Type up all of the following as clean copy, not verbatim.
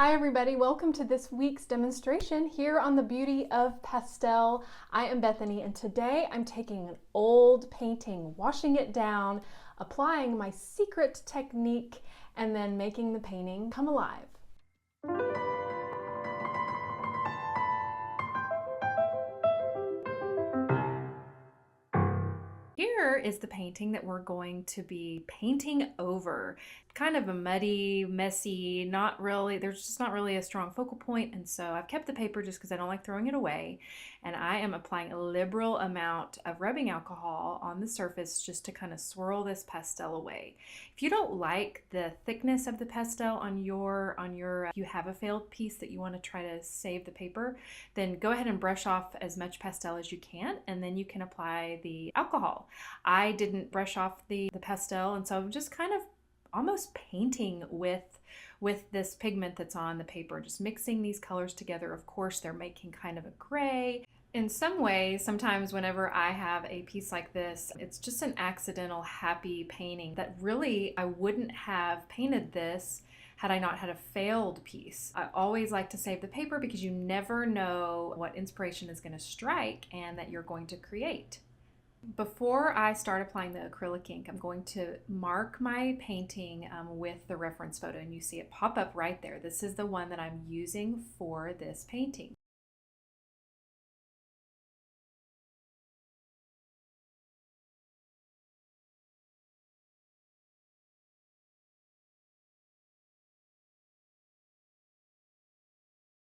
Hi everybody, welcome to this week's demonstration here on the Beauty of Pastel. I am Bethany and today I'm taking an old painting, washing it down, applying my secret technique, and then making the painting come alive. Here is the painting that we're going to be painting over. Kind of a muddy, messy, there's just not really a strong focal point, and so I've kept the paper just because I don't like throwing it away, and I am applying a liberal amount of rubbing alcohol on the surface just to kind of swirl this pastel away. If you don't like the thickness of the pastel on your if you have a failed piece that you want to try to save the paper, then go ahead and brush off as much pastel as you can, and then you can apply the alcohol. I didn't brush off the pastel, and so I'm just kind of almost painting with this pigment that's on the paper, just mixing these colors together. Of course, they're making kind of a gray. In some ways, sometimes whenever I have a piece like this, it's just an accidental happy painting that really I wouldn't have painted this had I not had a failed piece. I always like to save the paper because you never know what inspiration is going to strike and that you're going to create. Before I start applying the acrylic ink, I'm going to mark my painting with the reference photo, and you see it pop up right there. This is the one that I'm using for this painting.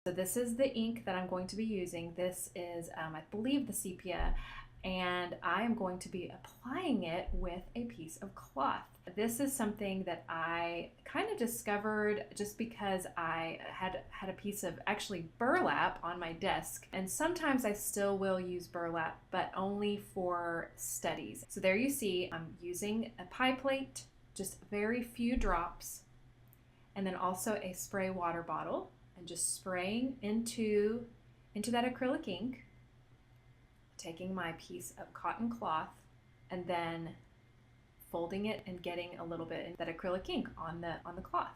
So this is the ink that I'm going to be using. This is, I believe, the sepia, and I am going to be applying it with a piece of cloth. This is something that I kind of discovered just because I had a piece of actually burlap on my desk, and sometimes I still will use burlap, but only for studies. So there you see I'm using a pie plate, just very few drops, and then also a spray water bottle, and just spraying into that acrylic ink, taking my piece of cotton cloth and then folding it and getting a little bit of that acrylic ink on the cloth.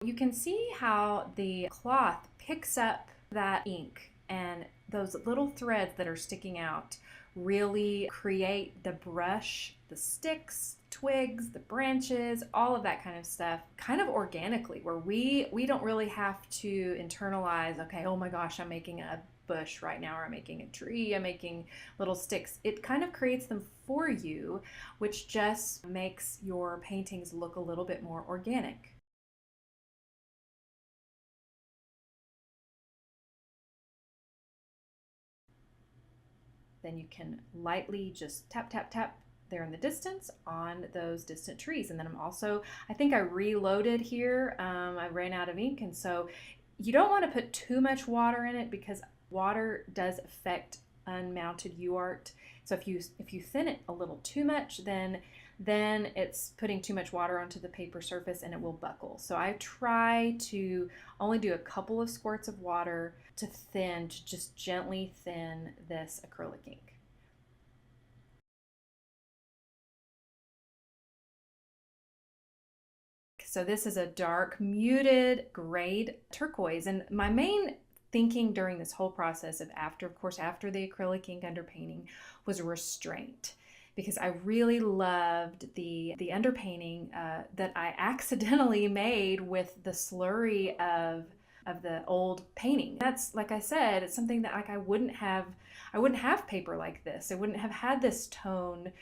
You can see how the cloth picks up that ink, and those little threads that are sticking out really create the brush, the sticks, twigs, the branches, all of that kind of stuff kind of organically, where we don't really have to internalize, okay, oh my gosh, I'm making a bush right now, or I'm making a tree, I'm making little sticks. It kind of creates them for you, which just makes your paintings look a little bit more organic. Then you can lightly just tap, tap, tap there in the distance on those distant trees. And then I think I reloaded here. I ran out of ink, and so you don't want to put too much water in it because water does affect unmounted UArt. So if you thin it a little too much, then it's putting too much water onto the paper surface and it will buckle. So I try to only do a couple of squirts of water to just gently thin this acrylic ink. So this is a dark, muted, grayed turquoise. And my main thinking during this whole process after the acrylic ink underpainting was restraint, because I really loved the underpainting that I accidentally made with the slurry of the old painting. That's, like I said, it's something that I wouldn't have paper like this. I wouldn't have had this tone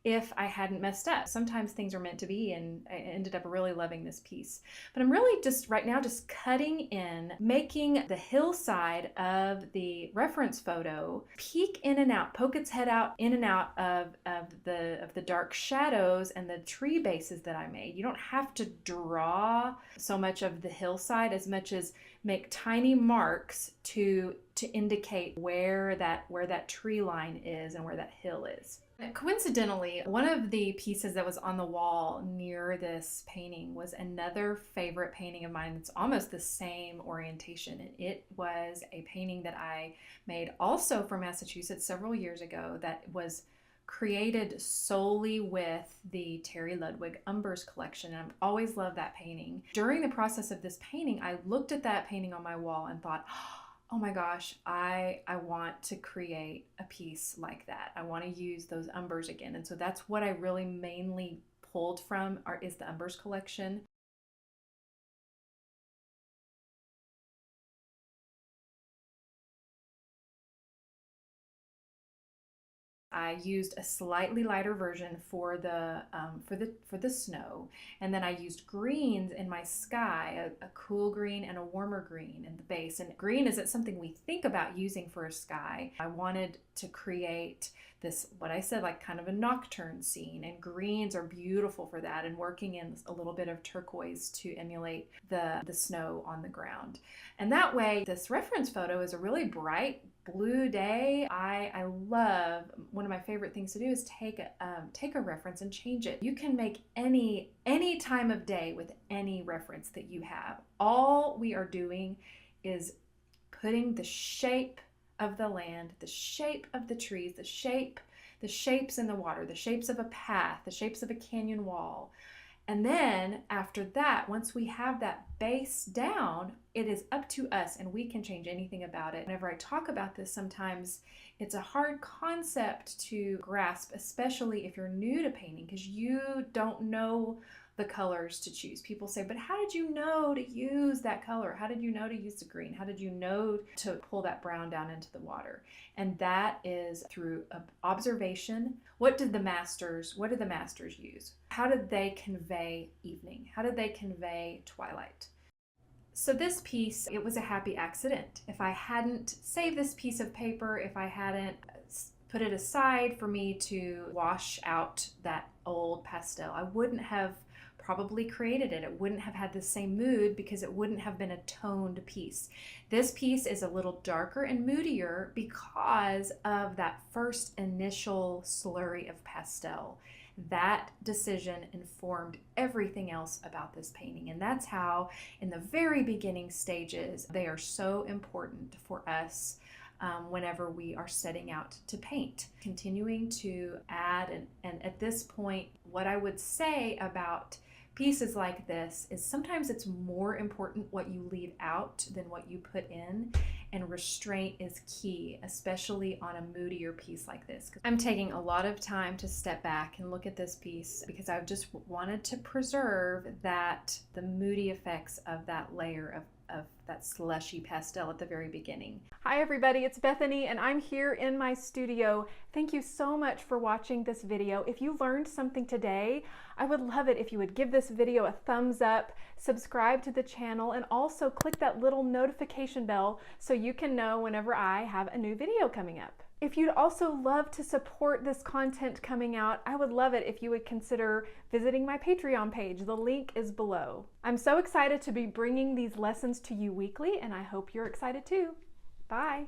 if I hadn't messed up. Sometimes things are meant to be, and I ended up really loving this piece. But I'm really just right now just cutting in, making the hillside of the reference photo peek in and out, poke its head out in and out of the dark shadows and the tree bases that I made. You don't have to draw so much of the hillside as much as make tiny marks to indicate where that tree line is and where that hill is. Coincidentally, one of the pieces that was on the wall near this painting was another favorite painting of mine that's almost the same orientation. And it was a painting that I made also from Massachusetts several years ago that was created solely with the Terry Ludwig Umbers collection. And I've always loved that painting. During the process of this painting, I looked at that painting on my wall and thought, oh my gosh, I want to create a piece like that. I want to use those Umbers again. And so that's what I really mainly pulled from is the Umbers collection. I used a slightly lighter version for the snow, and then I used greens in my sky, a cool green and a warmer green in the base. And green isn't something we think about using for a sky. I wanted to create this, what I said, like kind of a nocturne scene, and greens are beautiful for that, and working in a little bit of turquoise to emulate the snow on the ground. And that way, this reference photo is a really bright blue day. I love, one of my favorite things to do is take a reference and change it. You can make any time of day with any reference that you have. All we are doing is putting the shape of the land, the shape of the trees, the shapes in the water, the shapes of a path, the shapes of a canyon wall. And then after that, once we have that base down, it is up to us, and we can change anything about it. Whenever I talk about this, sometimes it's a hard concept to grasp, especially if you're new to painting, because you don't know the colors to choose. People say, but how did you know to use that color? How did you know to use the green? How did you know to pull that brown down into the water? And that is through observation. What did the masters use? How did they convey evening? How did they convey twilight? So this piece, it was a happy accident. If I hadn't saved this piece of paper, if I hadn't put it aside for me to wash out that old pastel, I wouldn't have probably created it. It wouldn't have had the same mood because it wouldn't have been a toned piece. This piece is a little darker and moodier because of that first initial slurry of pastel. That decision informed everything else about this painting, and that's how in the very beginning stages they are so important for us whenever we are setting out to paint. Continuing to add, and at this point, what I would say about pieces like this is sometimes it's more important what you leave out than what you put in, and restraint is key, especially on a moodier piece like this. I'm taking a lot of time to step back and look at this piece because I just wanted to preserve the moody effects of that layer of that slushy pastel at the very beginning. Hi everybody, it's Bethany and I'm here in my studio. Thank you so much for watching this video. If you learned something today, I would love it if you would give this video a thumbs up, subscribe to the channel, and also click that little notification bell so you can know whenever I have a new video coming up. If you'd also love to support this content coming out, I would love it if you would consider visiting my Patreon page. The link is below. I'm so excited to be bringing these lessons to you weekly, and I hope you're excited too. Bye.